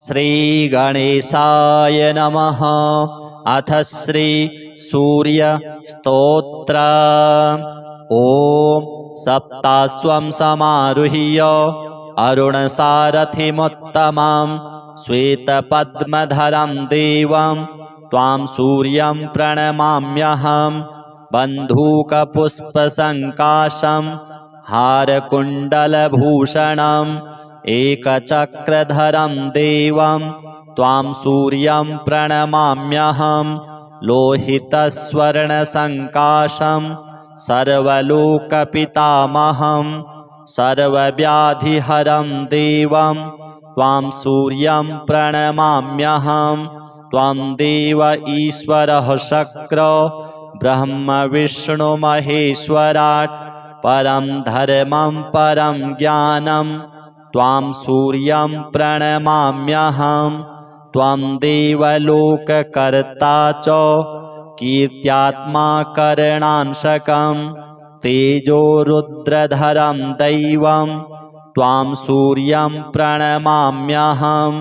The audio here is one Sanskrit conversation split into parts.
श्रीगणेशाय नमः। अथ श्री सूर्य स्तोत्र। ॐ सप्ताश्वं समारुह्य अरुणसारथिमुत्तमं श्वेतपद्मधरं देवं त्वां सूर्यं प्रणमाम्यहं। बन्धूकपुष्पसङ्काशं हारकुण्डलभूषणम् एकचक्रधरं देवं त्वां सूर्यं प्रणमाम्यहं। लोहितस्वर्णसङ्काशं सर्वलोकपितामहं सर्वव्याधिहरं देवं त्वां सूर्यं प्रणमाम्यहं। त्वं देव ईश्वरः शक्रो ब्रह्म विष्णु महेश्वराट् परं धर्मं परं ज्ञानं त्वां सूर्यं प्रणमाम्यहं। त्वं देवलोककर्ता च कीर्त्यात्मा करणांशकं तेजो रुद्रधरं दैवं त्वां सूर्यं प्रणमाम्यहं।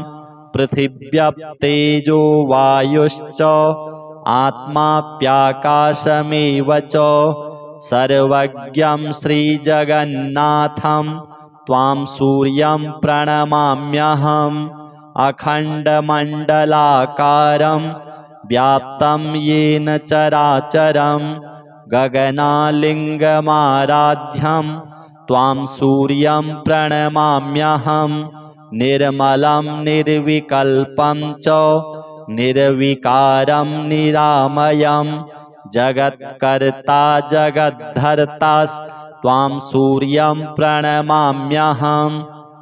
पृथिव्यप्तेजो वायुश्च आत्माप्याकाशमेव च सर्वज्ञं श्रीजगन्नाथं त्वां सूर्यं प्रणमाम्यहम्। अखण्डमण्डलाकारं व्याप्तं येन चराचरं गगनालिङ्गमाराध्यं त्वां सूर्यं प्रणमाम्यहं। निर्मलं निर्विकल्पं च निर्विकारं निरामयं जगत्कर्ता जगद्धर्तास्त्वां सूर्यं प्रणमाम्यहं।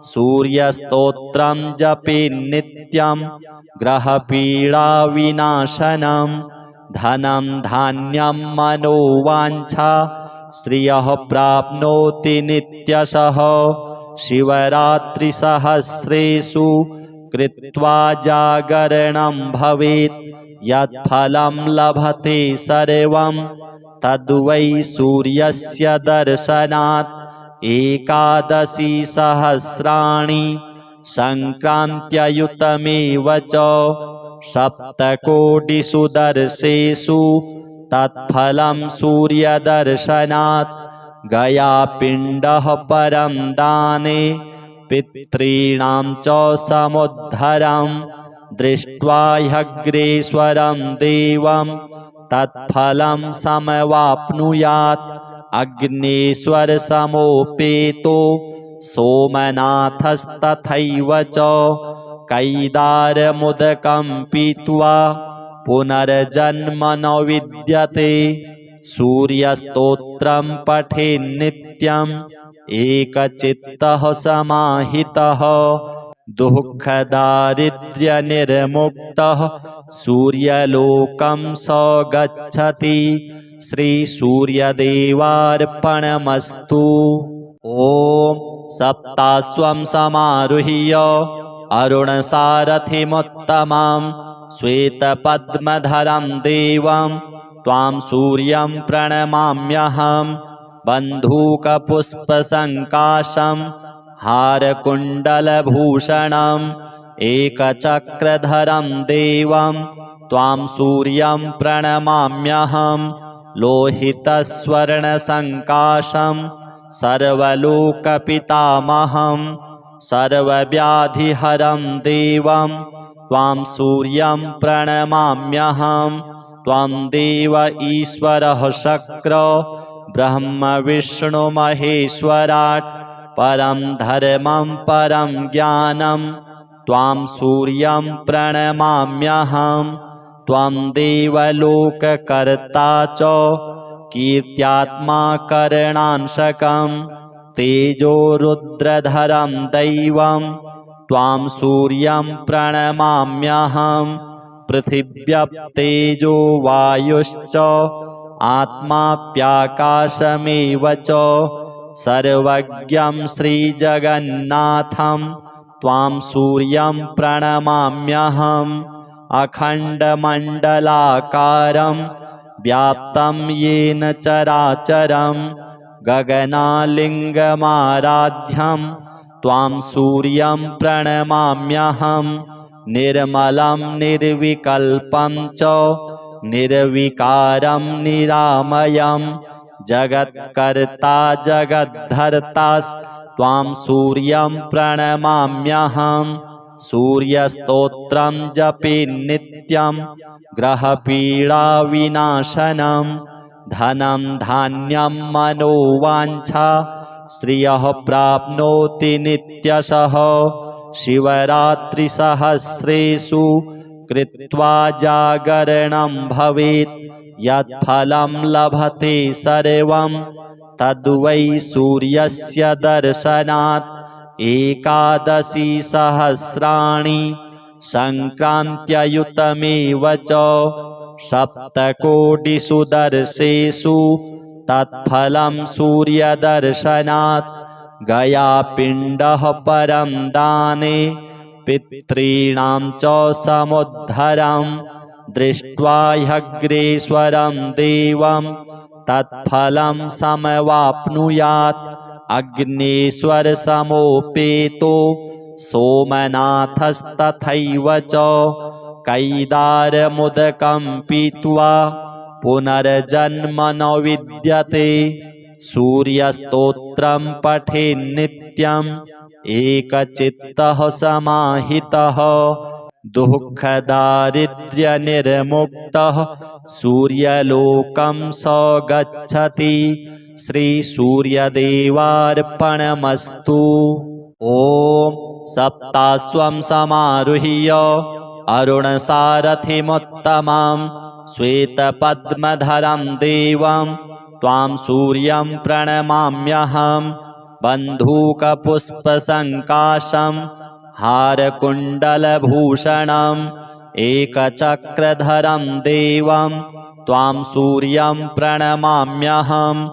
सूर्यस्तोत्रं जपे नित्यं ग्रहपीडाविनाशनं धनं धान्यं मनोवाञ्छा श्रियः प्राप्नोति नित्यशः। शिवरात्रिसहस्रेषु कृत्वा जागरणं भवेत् यत्फलं लभते सर्वं तद्वै सूर्यस्य दर्शनात्। एकादशी सहस्राणि सङ्क्रान्त्ययुतमेव च सप्तकोटिषु दर्शेषु तत्फलं सूर्यदर्शनात्। गयापिण्डः परं दाने पितॄणां च समुद्धरं दृष्ट्वा ह्यग्रेश्वरं देवं तत्फलं समवाप्नुयात्। अग्नेश्वरसमोपेतो सोमनाथस्तथैव च कैदारमुदकं पीत्वा पुनर्जन्म न विद्यते। सूर्यस्तोत्रं पठेन्नित्यं एकचित्तः समाहितः दुःखदारिद्र्यनिर्मुक्तः सूर्यलोकं स गच्छति। श्रीसूर्यदेवार्पणमस्तु। ॐ सप्ताश्वं समारुह्य अरुणसारथिमुत्तमं श्वेतपद्मधरं देवं त्वां सूर्यं प्रणमाम्यहं। बन्धूकपुष्पसङ्काशं हारकुण्डलभूषणम् एकचक्रधरं देवं त्वां सूर्यं प्रणमाम्यहं। लोहितस्वर्णसङ्काशं सर्वलोकपितामहं सर्वव्याधिहरं देवं त्वां सूर्यं प्रणमाम्यहं। त्वं देव ईश्वरः शक्रो ब्रह्म विष्णु महेश्वराट् परं धर्मं परं ज्ञानं त्वां सूर्यं प्रणमाम्यहं। त्वं देवलोककर्ता च कीर्त्यात्मा करणांशकं तेजो रुद्रधरं दैवं त्वां सूर्यं प्रणमाम्यहं। पृथिव्यप्तेजो वायुश्च आत्माप्याकाशमेव च सर्वज्ञं श्रीजगन्नाथं त्वां सूर्यं प्रणमाम्यहम्। अखण्डमण्डलाकारं व्याप्तं येन चराचरं गगनालिङ्गमाराध्यं त्वां सूर्यं प्रणमाम्यहम्। निर्मलं निर्विकल्पं च निर्विकारं निरामयं जगत्कर्ता जगद्धर्तास्त्वां सूर्यं प्रणमाम्यहम् सूर्यस्तोत्रं जपे नित्यं ग्रहपीडाविनाशनं धनं धान्यं मनोवाञ्छा श्रियः प्राप्नोति नित्यशः शिवरात्रिसहस्रेषु कृत्वा जागरणं भवेत् यत्फलं लभते सर्वं तद्वै सूर्यस्य दर्शनात् एकादशी सहस्राणि संक्रान्त्ययुतमेव च सप्तकोटिषु दर्शेषु तत्फलं सूर्यदर्शनात् गयापिण्डः परं दाने पितॄणां च समुद्धरं दृष्ट्वा ह्यग्रेश्वरं देवं तत्फलं समवाप्नुयात् अग्नेश्वरसमोपेतो सोमनाथस्तथैव च कैदारमुदकं पीत्वा पुनर्जन्म न विद्यते सूर्यस्तोत्रं पठेन्नित्यम् एकचित्तः समाहितः दुःखदारिद्र्यनिर्मुक्तः सूर्यलोकं स गच्छति श्रीसूर्यदेवार्पणमस्तु। ॐ सप्ताश्वं समारुह्य अरुणसारथिमुत्तमं श्वेतपद्मधरं देवं त्वां सूर्यं प्रणमाम्यहम् बन्धूकपुष्पसङ्काशं हारकुण्डलभूषणम् एकचक्रधरं देवं त्वां सूर्यं प्रणमाम्यहम्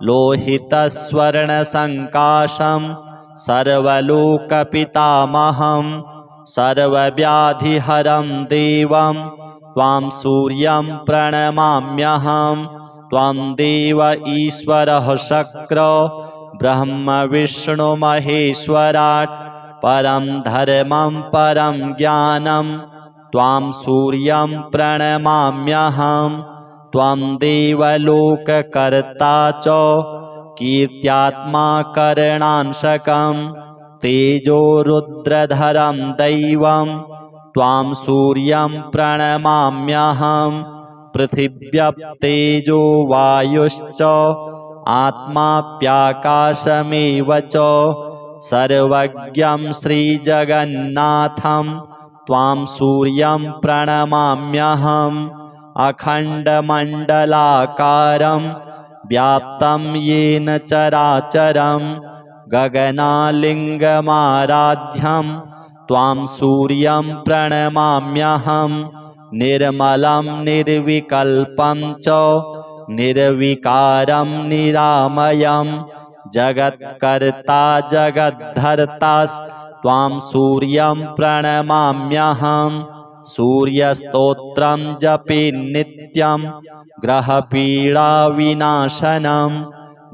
लोहितस्वर्णसङ्काशं सर्वलोकपितामहं सर्वव्याधिहरं देवं त्वां सूर्यं प्रणमाम्यहम् त्वं देव ईश्वरः शक्र ब्रह्म विष्णु महेश्वराट् परं धर्मं परं ज्ञानं त्वां सूर्यं प्रणमाम्यहम् त्वं देवलोककर्ता च कीर्त्यात्मा करणांशकं तेजो रुद्रधरं दैवं त्वां सूर्यं प्रणमाम्यहम् पृथिव्यप्तेजो वायुश्च आत्माप्याकाशमेव च सर्वज्ञं श्रीजगन्नाथं त्वां सूर्यं प्रणमाम्यहम् अखण्डमण्डलाकारं व्याप्तं येन चराचरं गगनालिङ्गमाराध्यं त्वां सूर्यं प्रणमाम्यहम् निर्मलं निर्विकल्पं च निर्विकारं निरामयं जगत्कर्ता जगद्धर्तास्त्वां सूर्यं प्रणमाम्यहम् सूर्यस्तोत्रं जपे नित्यं ग्रहपीडाविनाशनं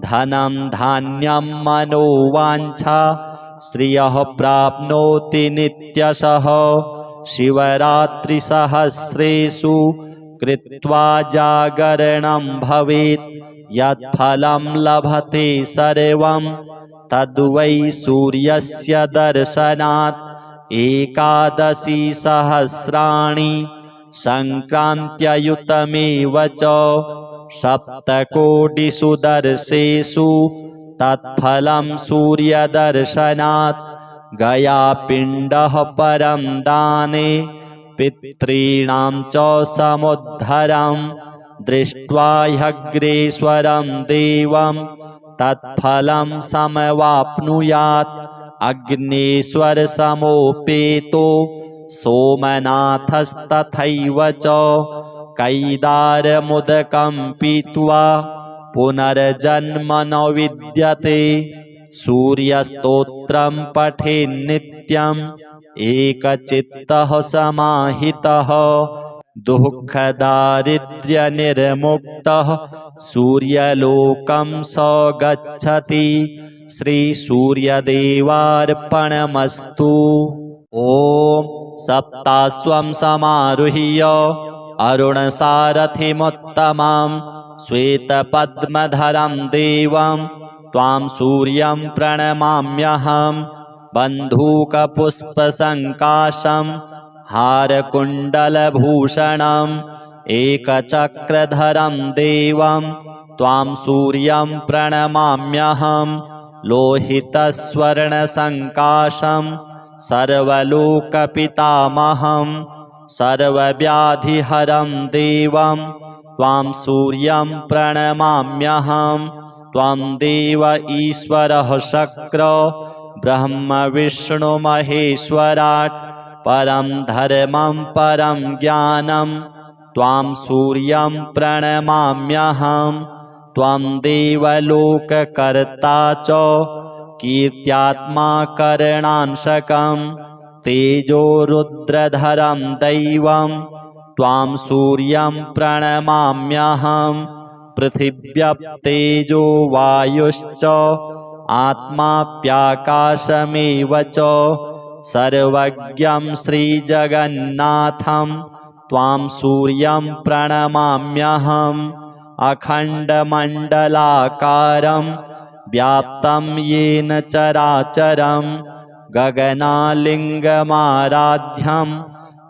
धनं धान्यं मनोवाञ्छा श्रियः प्राप्नोति नित्यशः शिवरात्रिसहस्रेषु कृत्वा जागरणं भवेत् यत्फलं लभते सर्वं तद्वै सूर्यस्य दर्शनात् एकादशी सहस्राणि संक्रान्त्ययुतमेव च सप्तकोटिषु दर्शेषु तत्फलं सूर्यदर्शनात् गयापिण्डः परं दाने पितॄणां च समुद्धरं दृष्ट्वा ह्यग्रेश्वरं देवं तत्फलं समवाप्नुयात् अग्नेश्वरसमोपेतो सोमनाथस्तथैव च कैदारमुदकं पीत्वा पुनर्जन्म न विद्यते सूर्यस्तोत्रं पठेन्नित्यम् एकचित्तः समाहितः दुःखदारिद्र्यनिर्मुक्तः सूर्यलोकं स गच्छति श्रीसूर्यदेवार्पणमस्तु। ॐ सप्ताश्वं समारुह्य अरुणसारथिमुत्तमं श्वेतपद्मधरं देवं त्वां सूर्यं प्रणमाम्यहं बन्धूकपुष्पसङ्काशं हारकुण्डलभूषणम् एकचक्रधरं देवं त्वां सूर्यं प्रणमाम्यहं लोहितस्वर्णसङ्काशं सर्वलोकपितामहं सर्वव्याधिहरं देवं त्वां सूर्यं प्रणमाम्यहं त्वं देव ईश्वरः शक्रो ब्रह्मविष्णुमहेश्वराट् परं धर्मं परं ज्ञानं त्वां सूर्यं प्रणमाम्यहं त्वं देवलोककर्ता च कीर्त्यात्मा करणांशकं तेजो रुद्रधरं दैवं त्वां सूर्यं प्रणमाम्यहं पृथिव्यप्तेजो वायुश्च आत्माप्याकाशमेव च सर्वज्ञं श्रीजगन्नाथं त्वां सूर्यं प्रणमाम्यहम् अखण्डमण्डलाकारं व्याप्तं येन चराचरं गगनालिङ्गमाराध्यं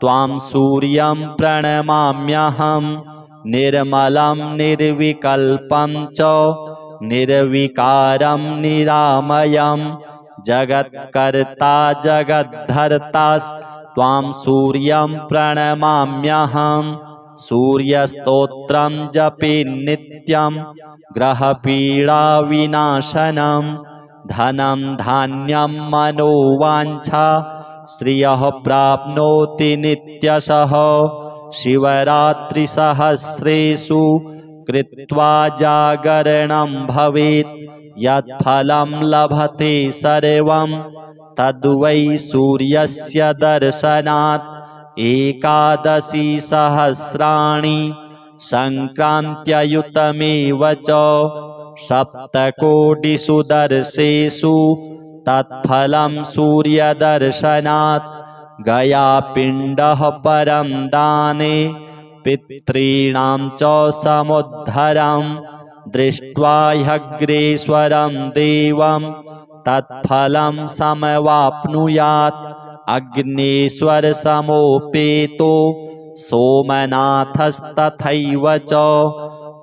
त्वां सूर्यं प्रणमाम्यहं निर्मलं निर्विकल्पं च निर्विकारं निरामयं जगत्कर्ता जगद्धर्तास्त्वां सूर्यं प्रणमाम्यहं सूर्यस्तोत्रं जपे नित्यं ग्रहपीडाविनाशनं धनं धान्यं मनोवाञ्छा श्रियः प्राप्नोति नित्यशः शिवरात्रिसहस्रेषु कृत्वा जागरणं भवेत् यत्फलं लभते सर्वं तद्वै सूर्यस्य दर्शनात् एकादशी सहस्राणि सङ्क्रान्त्ययुतमेव च सप्तकोटिषु दर्शेषु तत्फलं सूर्यदर्शनात् गयापिण्डः परं दाने पितॄणां च समुद्धरं दृष्ट्वा ह्यग्रेश्वरं देवं तत्फलं समवाप्नुयात् अग्नेश्वरसमोपेतो सोमनाथस्तथैव च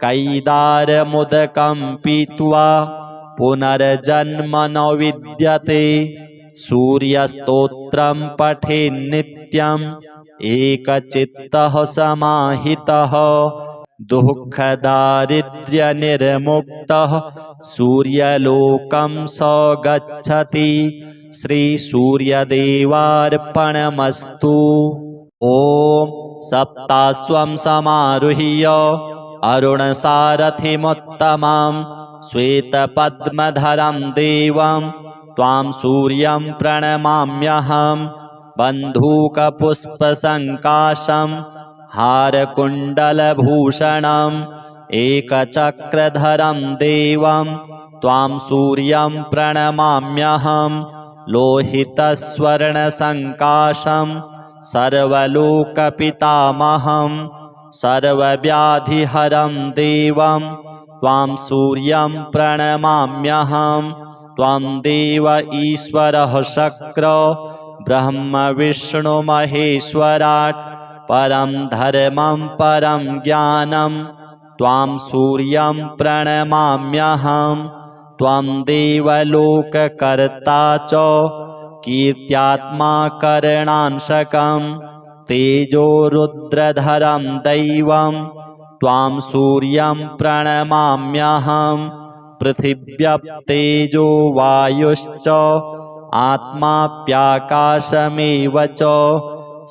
कैदारमुदकं पीत्वा पुनर्जन्म न विद्यते सूर्यस्तोत्रं पठेन्नित्यम् एकचित्तः समाहितः दुःखदारिद्र्यनिर्मुक्तः सूर्यलोकं स गच्छति श्रीसूर्यदेवार्पणमस्तु। ॐ सप्ताश्वं समारुह्य अरुणसारथिमुत्तमं श्वेतपद्मधरं देवं त्वां सूर्यं प्रणमाम्यहं बन्धूकपुष्पसङ्काशं हारकुण्डलभूषणम् एकचक्रधरं देवं त्वां सूर्यं प्रणमाम्यहं लोहितस्वर्णसङ्काशं सर्वलोकपितामहं सर्वव्याधिहरं देवं त्वां सूर्यं प्रणमाम्यहं त्वं देव ईश्वरः शक्रो ब्रह्मविष्णुमहेश्वराट् परं धर्मं परं ज्ञानं त्वां सूर्यं प्रणमाम्यहं त्वं देवलोककर्ता च कीर्त्यात्मा करणांशकं तेजो रुद्रधरं दैवं त्वां सूर्यं प्रणमाम्यहं पृथिव्यप्तेजो वायुश्च आत्माप्याकाशमेव च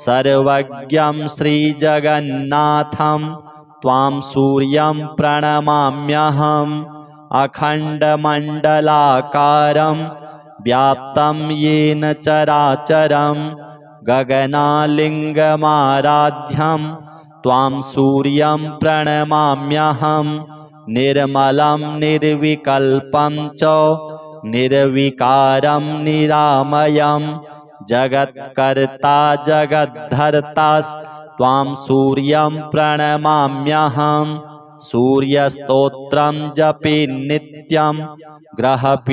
सर्वज्ञं श्रीजगन्नाथं त्वां सूर्यं प्रणमाम्यहम् अखण्डमण्डलाकारं व्याप्तं येन चराचरं गगनालिङ्गमाराध्यं त्वां सूर्यं प्रणमाम्यहं निर्मलं निर्विकल्पं च निर्विकारं निरामयं जगत्कर्ता जगद्धर्तास्त्वां सूर्यं प्रणमाम्यहम् सूर्यस्तोत्रं जपे नित्यं ग्रहपीडाविनाशनं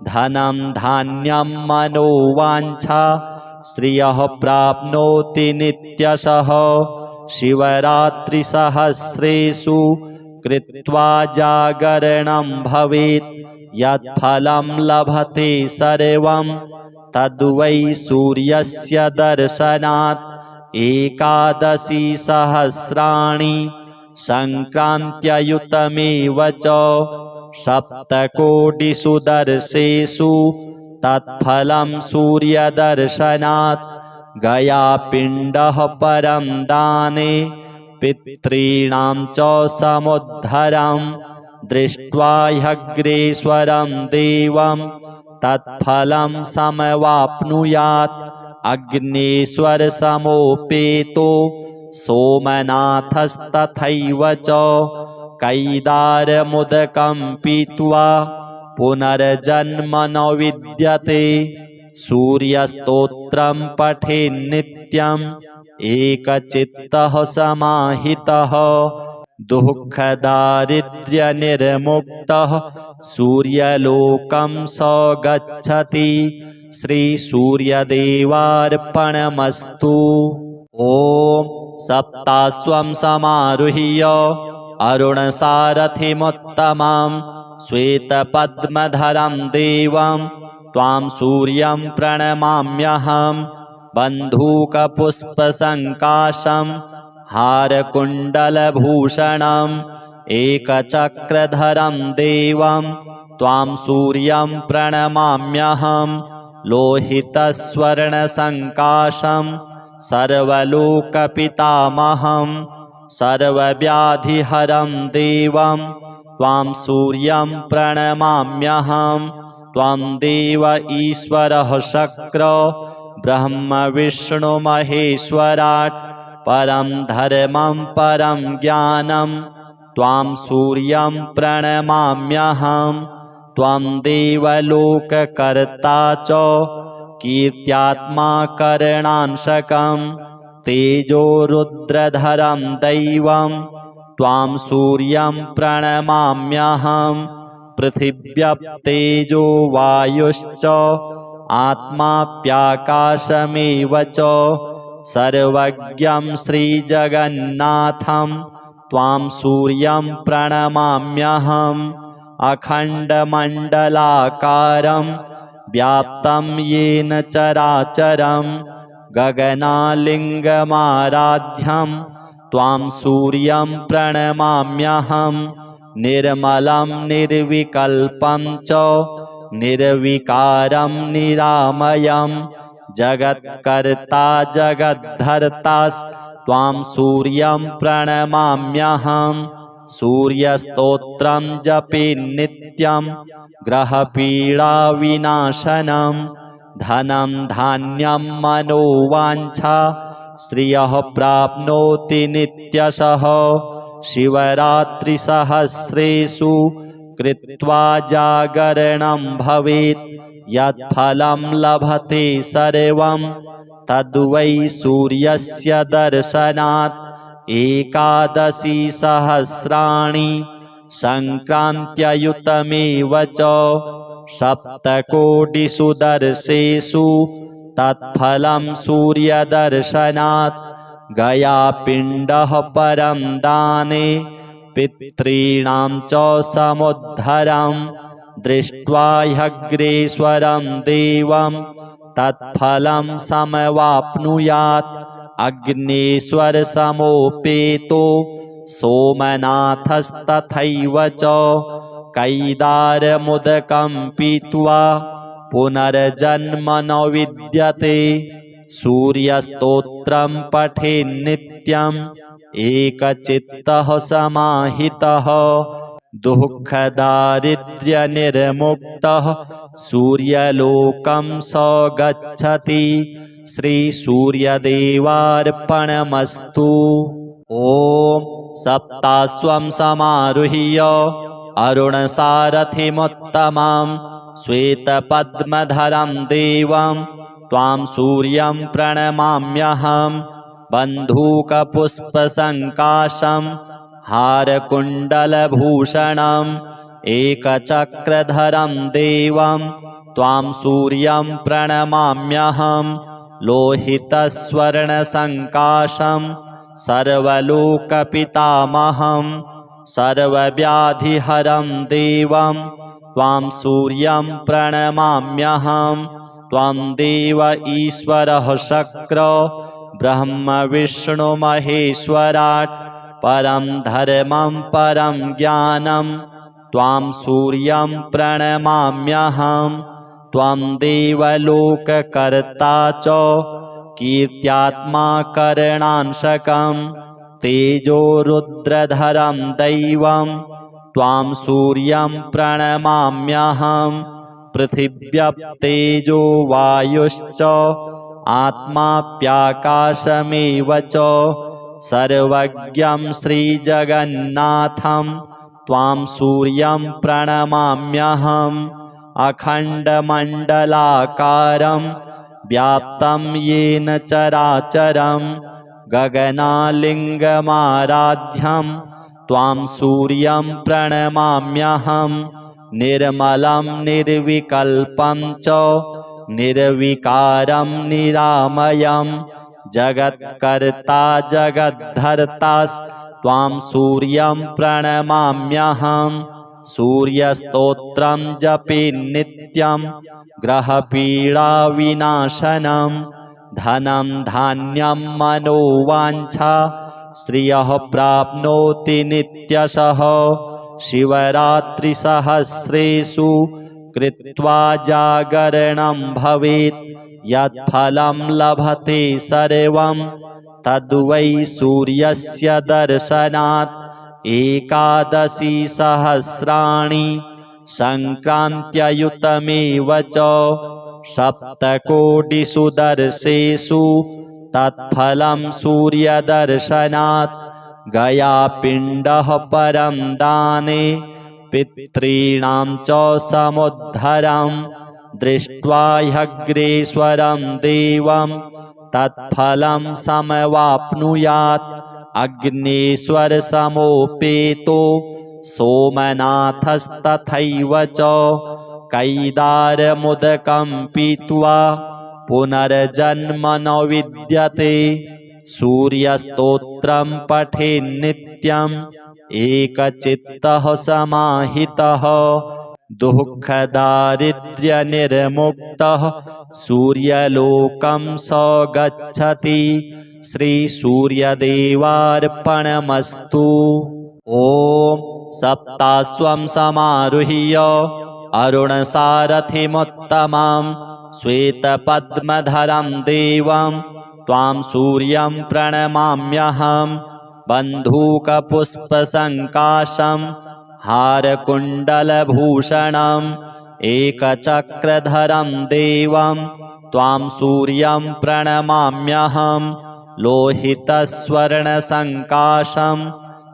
धनं धान्यं मनोवाञ्छा श्रियः प्राप्नोति नित्यशः शिवरात्रिसहस्रेषु कृत्वा जागरणं भवेत् यत्फलं लभते सर्वं तद्वै सूर्यस्य दर्शनात् एकादशी सहस्राणि संक्रान्त्ययुतमेव च सप्तकोटिषु दर्शेषु तत्फलं सूर्यदर्शनात् गयापिण्डः परं दाने पितॄणां च समुद्धरं दृष्ट्वा ह्यग्रेश्वरं देवं तत्फलं समवाप्नुयात् अग्नेश्वरसमोपेतो सोमनाथस्तथैव च कैदारमुदकं पीत्वा पुनर्जन्म न विद्यते सूर्यस्तोत्रं पठेन्नित्यम् एकचित्तः समाहितः दुःखदारिद्र्यनिर्मुक्तः सूर्यलोकं स गच्छति श्रीसूर्यदेवार्पणमस्तु। ॐ सप्ताश्वं समारुह्य अरुणसारथिमुत्तमं श्वेतपद्मधरं देवं त्वां सूर्यं प्रणमाम्यहम् बन्धूकपुष्पसङ्काशं हारकुण्डलभूषणम् एकचक्रधरं देवं त्वां सूर्यं प्रणमाम्यहम् लोहितस्वर्णसङ्काशं सर्वलोकपितामहं सर्वव्याधिहरं देवं त्वां सूर्यं प्रणमाम्यहम् त्वं देव ईश्वरः शक्र ब्रह्म विष्णु महेश्वराट् परं धर्मं परं ज्ञानं त्वां सूर्यं प्रणमाम्यहम् त्वं देवलोककर्ता च कीर्त्यात्मा करणांशकं तेजो रुद्रधरं दैवं त्वां सूर्यं प्रणमाम्यहम् पृथिव्यप्तेजो वायुश्च आत्माप्याकाशमेव च सर्वज्ञं श्रीजगन्नाथं त्वां सूर्यं प्रणमाम्यहम् अखण्डमण्डलाकारं व्याप्तं येन चराचरं गगनालिङ्गमाराध्यं त्वां सूर्यं प्रणमाम्यहम् निर्मलं निर्विकल्पं च निर्विकारं निरामयं जगत्कर्ता जगद्धर्तास्त्वां सूर्यं प्रणमाम्यहम् सूर्यस्तोत्रं जपे नित्यं ग्रहपीडाविनाशनं धनं धान्यं मनोवाञ्छा श्रियः प्राप्नोति नित्यशः शिवरात्रिसहस्रेषु कृत्वा जागरणं भवेत् यत्फलं लभते सर्वं तद्वै सूर्यस्य दर्शनात् एकादशी सहस्राणि संक्रान्त्ययुतमेव च सप्तकोटिषु दर्शेषु तत्फलं सूर्यदर्शनात् गयापिण्डः परं दाने पितॄणां च समुद्धरं दृष्ट्वा ह्यग्रेश्वरं देवं तत्फलं समवाप्नुयात् अग्नेश्वरसमोपेतो सोमनाथस्तथैव च कैदारमुदकं पीत्वा पुनर्जन्म न विद्यते सूर्यस्तोत्रं पठेन्नित्यम् एकचित्तः समाहितः दुःखदारिद्र्यनिर्मुक्तः सूर्यलोकं स गच्छति श्रीसूर्यदेवार्पणमस्तु। ॐ सप्ताश्वं समारुह्य अरुणसारथिमुत्तमं श्वेतपद्मधरं देवं त्वां सूर्यं प्रणमाम्यहं बन्धूकपुष्पसङ्काशं हारकुण्डलभूषणम् एकचक्रधरं देवं त्वां सूर्यं प्रणमाम्यहं लोहितस्वर्णसङ्काशं सर्वलोकपितामहं सर्वव्याधिहरं देवं त्वां सूर्यं प्रणमाम्यहं त्वं देव ईश्वरः शक्रो ब्रह्म विष्णु महेश्वराट् परं धर्मं परं ज्ञानं त्वां सूर्यं प्रणमाम्यहं त्वं देवलोककर्ता च कीर्त्यात्मा करणांशकं तेजो रुद्रधरं दैवं त्वां सूर्यं प्रणमाम्यहं पृथिव्यप्तेजो वायुश्च आत्माप्याकाशमेव च सर्वज्ञं श्रीजगन्नाथं त्वां सूर्यं प्रणमाम्यहम् अखण्डमण्डलाकारं व्याप्तं येन चराचरं गगनालिङ्गमाराध्यं त्वां सूर्यं प्रणमाम्यहं निर्मलं निर्विकल्पं च निर्विकारं निरामयं जगत्कर्ता जगद्धर्तास्त्वां सूर्यं प्रणमाम्यहं सूर्यस्तोत्रं जपे नित्यं ग्रहपीडाविनाशनं धनं धान्यं मनोवाञ्छा श्रियः प्राप्नोति नित्यशः शिवरात्रिसहस्रेषु कृत्वा जागरणं भवेत् यत्फलं लभते सर्वं तद्वै सूर्यस्य दर्शनात् एकादशी सहस्राणि सङ्क्रान्त्ययुतमेव च सप्तकोटिषु दर्शेषु तत्फलं सूर्यदर्शनात् गयापिण्डः परं दाने पितॄणां च समुद्धरं दृष्ट्वा ह्यग्रेश्वरं देवं तत्फलं समवाप्नुयात् अग्नेश्वरसमोपेतो सोमनाथस्तथैव च कैदारमुदकं पीत्वा पुनर्जन्म न विद्यते सूर्यस्तोत्रं पठेन्नित्यम् एकचित्तः समाहितः दुःखदारिद्र्यनिर्मुक्तः सूर्यलोकं स गच्छति श्रीसूर्यदेवार्पणमस्तु। ॐ सप्ताश्वं समारुह्य अरुणसारथिमुत्तमं श्वेतपद्मधरं देवं त्वां सूर्यं प्रणमाम्यहं बन्धूकपुष्पसङ्काशं हारकुण्डलभूषणम् एकचक्रधरं देवं त्वां सूर्यं प्रणमाम्यहं लोहितस्वर्णसङ्काशं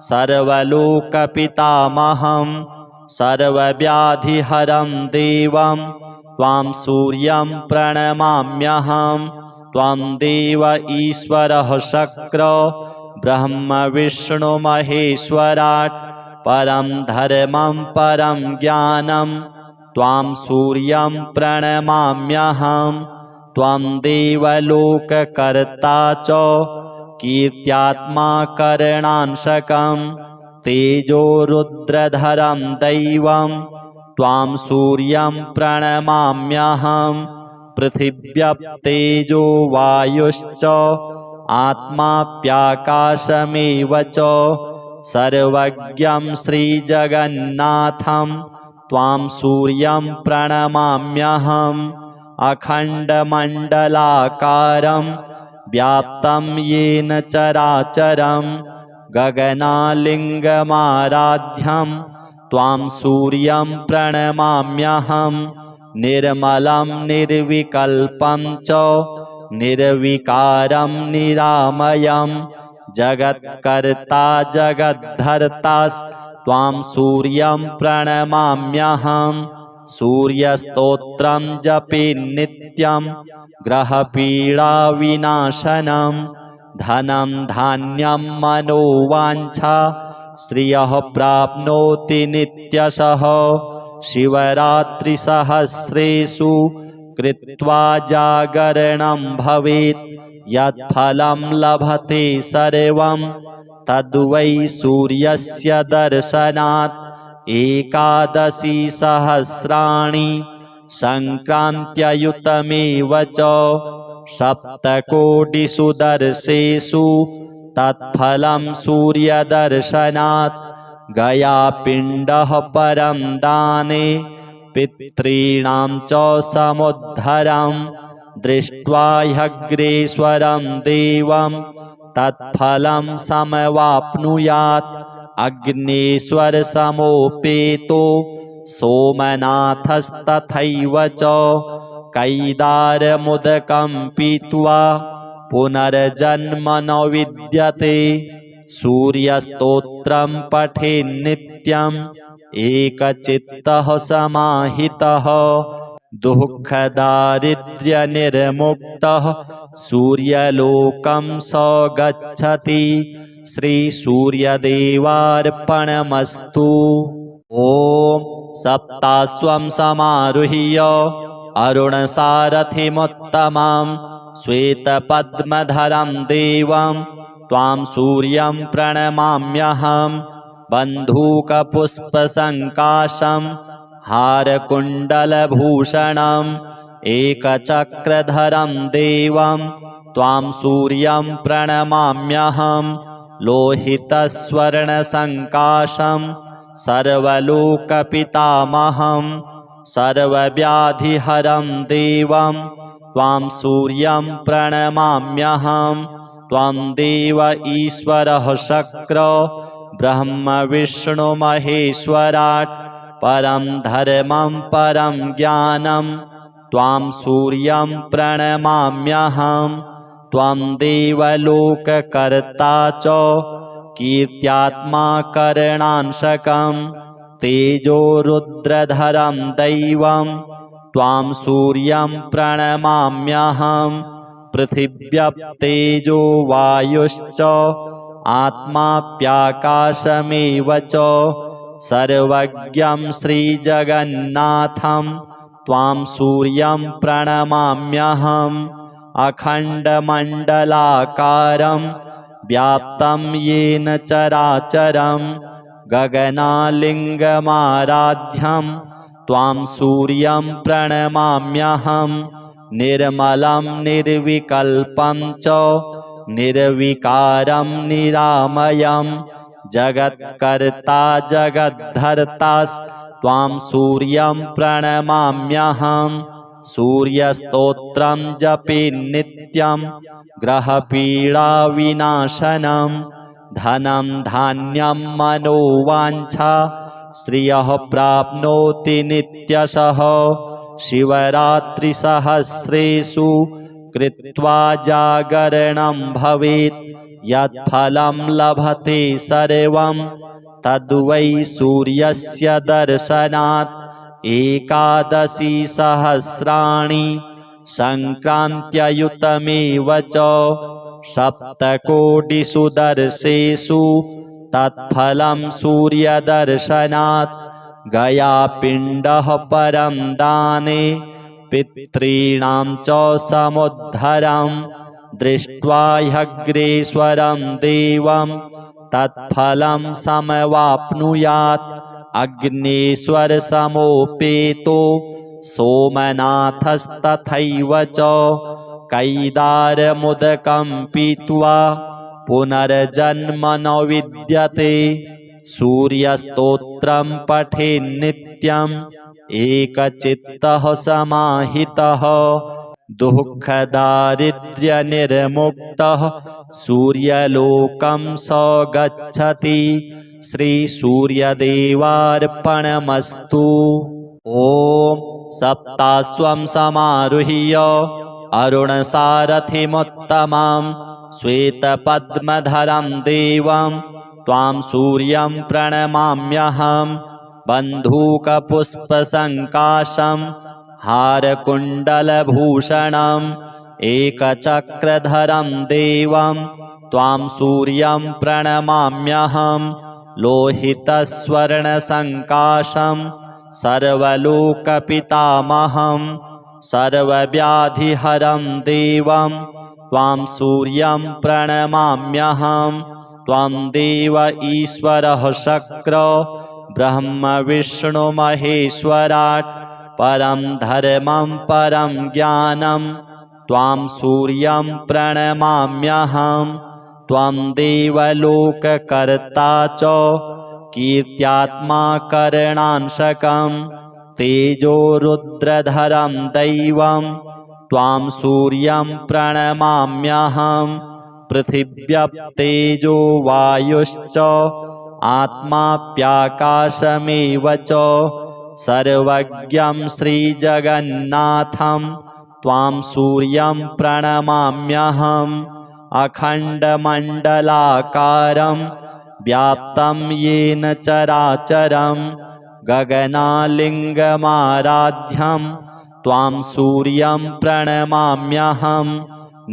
सर्वलोकपितामहं सर्वव्याधिहरं देवं त्वां सूर्यं प्रणमाम्यहं त्वं देव ईश्वरः शक्रो ब्रह्म विष्णु महेश्वराट् परं धर्मं परं ज्ञानं त्वां सूर्यं प्रणमाम्यहं त्वं देवलोककर्ता च कीर्त्यात्मा करणांशकं तेजो रुद्रधरं दैवं त्वां सूर्यं प्रणमाम्यहं पृथिव्यप्तेजो वायुश्च आत्माप्याकाशमेव च सर्वज्ञं श्रीजगन्नाथं त्वां सूर्यं प्रणमाम्यहम् अखण्डमण्डलाकारं व्याप्तं येन चराचरं गगनालिङ्गमाराध्यं त्वां सूर्यं प्रणमाम्यहं निर्मलं निर्विकल्पं च निर्विकारं निरामयं जगत्कर्ता जगद्धर्तास्त्वां सूर्यं प्रणमाम्यहं सूर्यस्तोत्रं जपेन्नित्यं ग्रहपीडाविनाशनं धनं धान्यं मनोवाञ्छा श्रियः प्राप्नोति नित्यशः शिवरात्रिसहस्रेषु कृत्वा जागरणं भवेत् यत्फलं लभते सर्वं तद्वै सूर्यस्य दर्शनात् एकादशी सहस्राणि संक्रान्त्ययुतमेव च सप्तकोटिषु दर्शेषु तत्फलं सूर्यदर्शनात् गयापिण्डः परं दाने पितॄणां च समुद्धरं दृष्ट्वा ह्यग्रेश्वरं देवं तत्फलं समवाप्नुयात् अग्नेश्वरसमोपेतो सोमनाथस्तथैव च कैदारमुदकं पीत्वा पुनर्जन्म न विद्यते सूर्यस्तोत्रं पठेन्नित्यम् एकचित्तः समाहितः दुःखदारिद्र्यनिर्मुक्तः सूर्यलोकं स गच्छति श्रीसूर्यदेवार्पणमस्तु। ॐ सप्ताश्वं समारुह्य अरुणसारथिमुत्तमं श्वेतपद्मधरं देवं त्वां सूर्यं प्रणमाम्यहं बन्धूकपुष्पसङ्काशं हारकुण्डलभूषणम् एकचक्रधरं देवं त्वां सूर्यं प्रणमाम्यहं लोहितस्वर्णसङ्काशं सर्वलोकपितामहं सर्वव्याधिहरं देवं त्वां सूर्यं प्रणमाम्यहं त्वं देव ईश्वरः शक्र ब्रह्म विष्णु महेश्वराट् परं धर्मं परं ज्ञानं त्वां सूर्यं प्रणमाम्यहं त्वं देवलोककर्ता च कीर्त्यात्मा करणांशकं तेजो रुद्रधरं दैवं त्वां सूर्यं प्रणमाम्यहं पृथिव्यप्तेजो वायुश्च आत्माप्याकाशमेव च सर्वज्ञं श्रीजगन्नाथं त्वां सूर्यं प्रणमाम्यहम् अखण्डमण्डलाकारं व्याप्तं येन चराचरं गगनालिङ्गमाराध्यं त्वां सूर्यं प्रणमाम्यहं निर्मलं निर्विकल्पं च निर्विकारं निरामयं जगत्कर्ता जगद्धर्ता त्वां सूर्यं प्रणमाम्यहं सूर्यस्तोत्रं जपेन्नित्यं ग्रहपीडाविनाशनं धनं धान्यं मनोवाञ्छा श्रियः प्राप्नोति नित्यशः शिवरात्रिसहस्रेषु कृत्वा जागरणं भवेत् यत्फलं लभते सर्वं तद्वै सूर्यस्य दर्शनात् एकादशी सहस्राणि संक्रान्त्ययुतमेव च सप्तकोटिषु दर्शेषु तत्फलं सूर्यदर्शनात् गयापिण्डः परं दाने पितॄणां च समुद्धरं दृष्ट्वा ह्यग्रेश्वरं देवं तत्फलं समवाप्नुयात् अग्नेश्वरसमोपेतो सोमनाथस्तथैव च कैदारमुदकं पीत्वा पुनर्जन्म न विद्यते सूर्यस्तोत्रं पठेन्नित्यम् एकचित्तः समाहितः दुःखदारिद्र्यनिर्मुक्तः सूर्यलोकं स गच्छति श्रीसूर्यदेवार्पणमस्तु। ॐ सप्ताश्वं समारुह्य अरुणसारथिमुत्तमं श्वेतपद्मधरं देवं त्वां सूर्यं प्रणमाम्यहं बन्धूकपुष्पसङ्काशं हारकुण्डलभूषणम् एकचक्रधरं देवं त्वां सूर्यं प्रणमाम्यहं लोहितस्वर्णसङ्काशं सर्वलोकपितामहं सर्वव्याधिहरं देवं त्वां सूर्यं प्रणमाम्यहं त्वं देव ईश्वरः शक्रो ब्रह्म विष्णु महेश्वराट् परं धर्मं परं ज्ञानं त्वां सूर्यं प्रणमाम्यहं त्वं देवलोककर्ता च कीर्त्यात्मा करणांशकं तेजो रुद्रधरं दैवं त्वां सूर्यं प्रणमाम्यहं पृथिव्यप्तेजो वायुश्च आत्माप्याकाशमेव च सर्वज्ञं श्रीजगन्नाथं त्वां सूर्यं प्रणमाम्यहम् अखण्डमण्डलाकारं व्याप्तं येन चराचरं गगनालिङ्गमाराध्यं त्वां सूर्यं प्रणमाम्यहं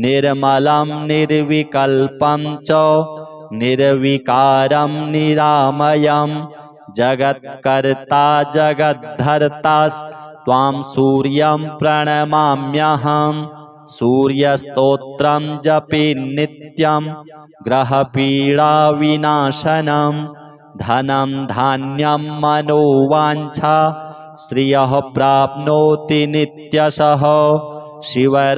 निर्मलं निर्विकल्पं च निर्विकारं निरामयं जगत्कर्ता जगद्धर्तास्त्वां सूर्यं प्रणमाम्यहं सूर्यस्तोत्रं जपे नित्यं ग्रहपीडाविनाशनं धनं धान्यं मनोवाञ्छा श्रियः प्राप्नोति नित्यशः शिवरात्रिसहस्रेषु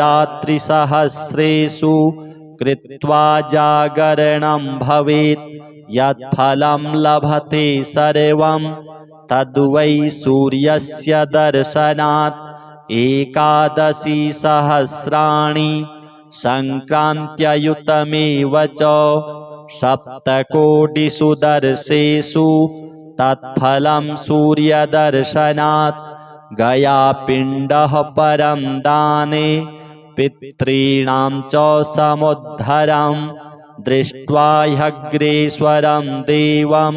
कृत्वा जागरणं भवेत् यत्फलं लभते सर्वं तद्वै सूर्यस्य दर्शनात् एकादशी सहस्राणि सङ्क्रान्त्ययुतमेव च सप्तकोटिषु दर्शेषु तत्फलं सूर्यदर्शनात् गयापिण्डः परं दाने पितॄणां च समुद्धरं दृष्ट्वा ह्यग्रेश्वरं देवं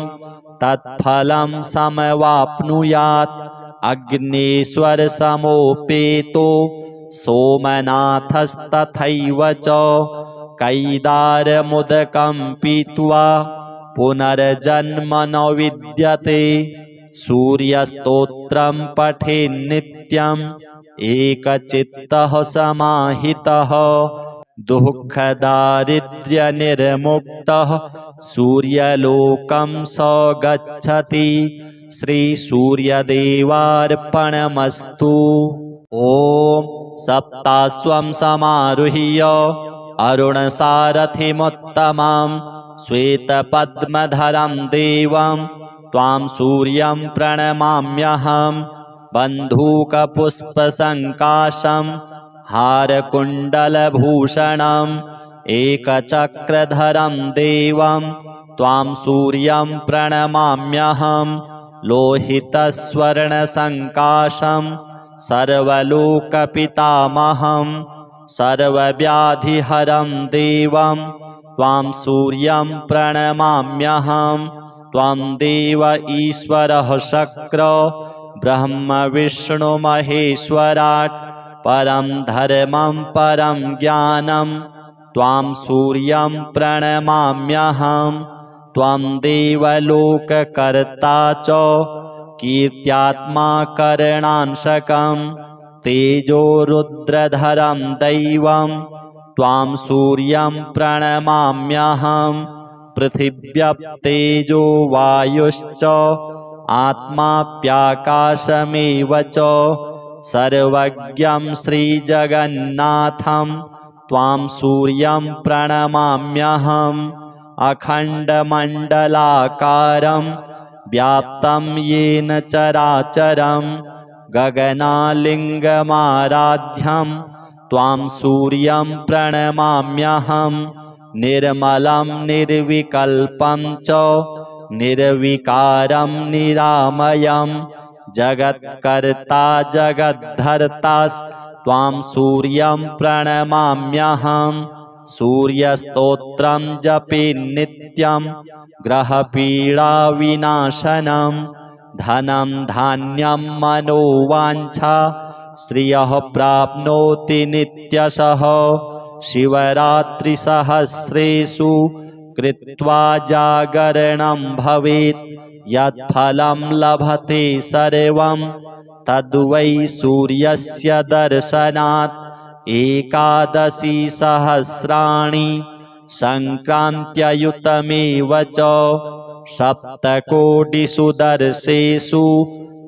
तत्फलं समवाप्नुयात् अग्नेश्वरसमोपेतो सोमनाथस्तथैव च कैदारमुदकं पीत्वा पुनर्जन्म न विद्यते सूर्यस्तोत्रं पठेन्नित्यम् एकचित्तः समाहितः दुःखदारिद्र्यनिर्मुक्तः सूर्यलोकं स गच्छति श्रीसूर्यदेवार्पणमस्तु। ॐ सप्ताश्वं समारुह्य अरुणसारथिमुत्तमं श्वेतपद्मधरं देवं त्वां सूर्यं प्रणमाम्यहं बन्धूकपुष्पसङ्काशं हारकुण्डलभूषणम् एकचक्रधरं देवं त्वां सूर्यं प्रणमाम्यहं लोहितस्वर्णसङ्काशं सर्वलोकपितामहं सर्वव्याधिहरं देवं त्वां सूर्यं प्रणमाम्यहं त्वं देव ईश्वरः शक्रो ब्रह्म विष्णु महेश्वराट् परं धर्मं परं ज्ञानं त्वां सूर्यं प्रणमाम्यहं त्वं देवलोककर्ता च कीर्त्यात्मा करणांशकं तेजो रुद्रधरं दैवं त्वां सूर्यं प्रणमाम्यहं पृथिव्यप्तेजो वायुश्च आत्माप्याकाशमेव च सर्वज्ञं श्रीजगन्नाथं त्वां सूर्यं प्रणमाम्यहम् अखण्डमण्डलाकारं व्याप्तं येन चराचरं गगनालिङ्गमाराध्यं त्वां सूर्यं प्रणमाम्यहं निर्मलं निर्विकल्पं च निर्विकारं निरामयं जगत्कर्ता जगद्धर्तास्त्वां सूर्यं प्रणमाम्यहं सूर्यस्तोत्रं जपे नित्यं ग्रहपीडाविनाशनं धनं धान्यं मनोवाञ्छा श्रियः प्राप्नोति नित्यशः शिवरात्रिसहस्रेषु कृत्वा जागरणं भवेत् यत्फलं लभते सर्वं तद्वै सूर्यस्य दर्शनात् एकादशी सहस्राणि सङ्क्रान्त्ययुतमेव च सप्तकोटिषु दर्शेषु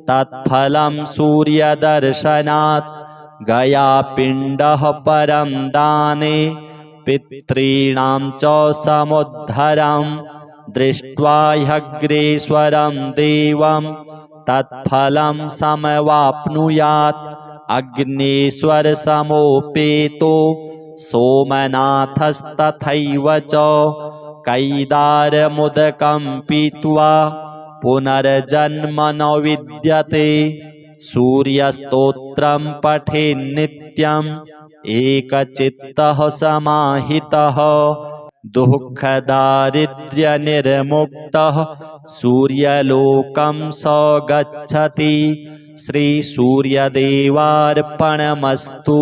तत्फलं सूर्यदर्शनात् गयापिण्डः परं दाने पितॄणां च समुद्धरं दृष्ट्वा ह्यग्रेश्वरं देवं तत्फलं समवाप्नुयात् अग्नेश्वरसमोपेतो सोमनाथस्तथैव च कैदारमुदकं पीत्वा पुनर्जन्म न विद्यते सूर्यस्तोत्रं पठेन्नित्यम् एकचित्तः समाहितः दुःखदारिद्र्यनिर्मुक्तः सूर्यलोकं स गच्छति। श्रीसूर्यदेवार्पणमस्तु।